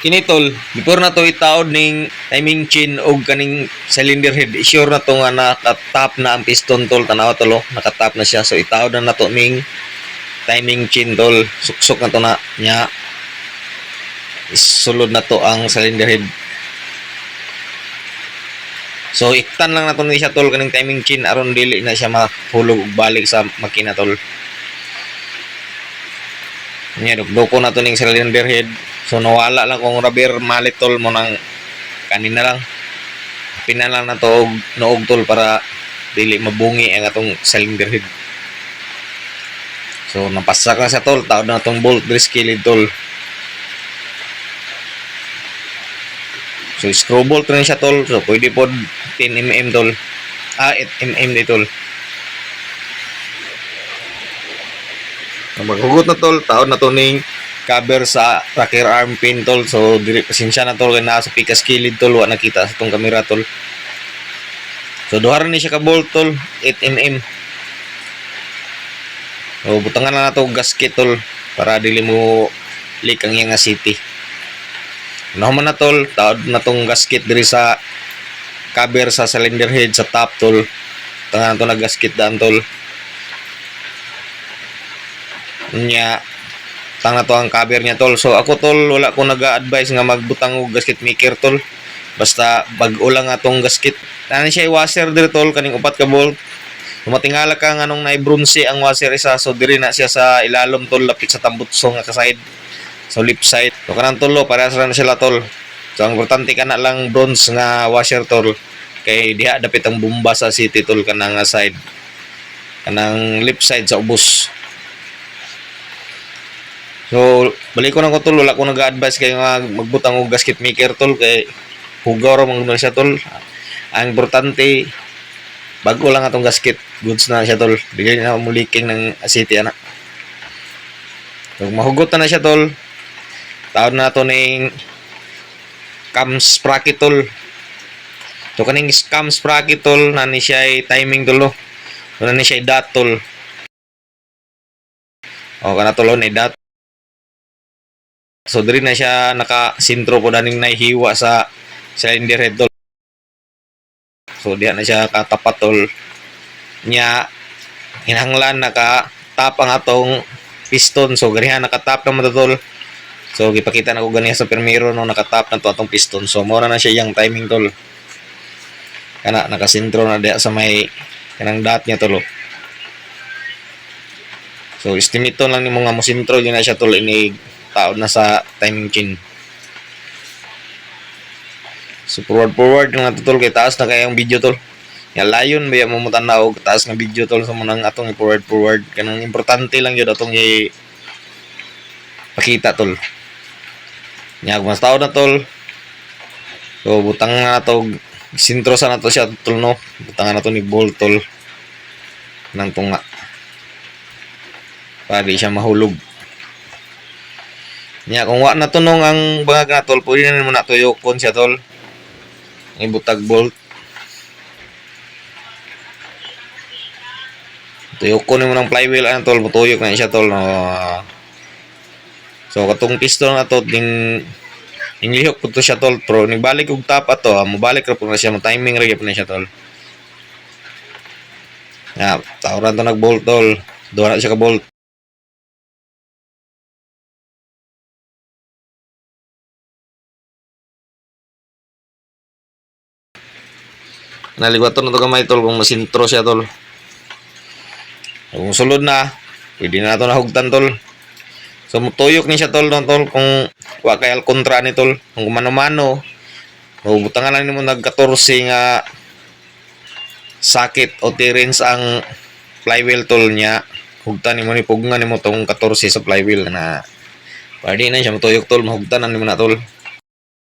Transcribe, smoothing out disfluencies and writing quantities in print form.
Kini tol, before na to itaod ning timing chain og kaning cylinder head, sure na to nga nakatap na ang piston tol, tanawa tol, nakatap na siya. So itaod na nato ning timing chain tol, suksok na to na nya. Isulod na to ang cylinder head. So iktan lang nato ni siya tol kaning timing chain aron dili na siya mahulog og balik sa makina tol. Nya doko na to ning cylinder head. So nawala lang kung rubber mallet tol mo nang kanina lang. Pinan lang na to og noog tol para dili mabungi ang atong cylinder head. So napasak na sa tol, taod na tong bolt diri kilid tol. So screw bolt rin siya tol. So pwede pod 10 mm tol. 8 mm di tol. Maghugot na tol, taod na to ning cover sa rocker arm pin tol. So diri pasensya na tol kay naa sa pikas kilid tol, wa nakita sa tong kamera tol. So duharan ni siya ka bolt tol, 8 mm. So butangan na nato gasket tol para dili mo leak ang iyang city. Nahuman na tol, taod na tong gasket diri sa cover sa cylinder head sa top tol. Tangan to na gasket daan tol. Nya tang na to ang cover niya tol. So ako tol wala ko naga-advise nga magbutang og gasket maker tol. Basta bag-o lang atong gasket. Tani siya washer diri tol kaning upat ka bolt. Matingala ka nga nung naibronse ang washer isa, so diri na siya sa ilalom tol lapit sa tambutso nga ka side. So left side. So kanang tulo parehas ra na sila tol. So ang importante kana lang bronze nga washer tol kay diha dapit ang bomba sa city tol kanang side. Kanang left side sa ubos. So, balik ko na ko tol, wala ko nag-advise kayo nga magbutang og gasket maker tol kay hugaw ra man siya tol. Ang importante bago lang atong gasket, goods na siya tol. Dili na mo leaking ng city ana. So, mahugot na siya tol. Taod na to ning cam sprocket tol. So kaning cam sprocket tol na ni siya timing tol. Na ni siya dot tol. O kana tol ni dot. So diri na siya naka-sintro po daning nahihiwa sa cylinder head tol. So diya na siya katapat tol. Nya hinahanglan nakatap ang atong piston. So ganiha nakatap naman tol. So gipakita na ko ganiha sa permiro no nakatap na to atong piston. So mao na siya yang timing tol. Kana nakasintro na diya sa may kanang dot niya tol. So estimate lang nimo nga mo sintro yun na siya tol ini taod na sa timing chain. So forward nga tol kay taas na kayang video tol. Ya layon baya mo mutanaw taas nga video tol sa munang atong forward kanang importante lang gyud atong pakita tol. Nya mas taod na tol. So butang na to sintro sa nato siya tol no. Butang na to ni bolt tol nang tunga. Para di siya mahulog. Nya kung wa na tunong ang bangag na tol, pwede na mo na tuyokon siya tol. Ibutag bolt. Tuyokon mo ng flywheel an tol, mutuyok na siya tol. So katong piston na to ding lihok pud to siya tol, pero ni balik og tap ato, mobalik ra pud na siya, mo timing ra gyud na siya tol. Ya, tawran to nag-bolt tol. Duha na siya ka bolt. Naliwaton na to gamay tol kung masintro siya tol. Kung sulod na, pwede na ito nahugtan tol. So mutuyok ni siya tol no tol kung wa kay alkontra ni tol. Kung mano-mano, butangan lang nimo nag-14 nga sakit o tirins ang flywheel tol niya. Hugtan nimo ni pugngan nimo tong 14 sa flywheel na pwede na siya mutuyok tol, mahugtanan nimo na tol.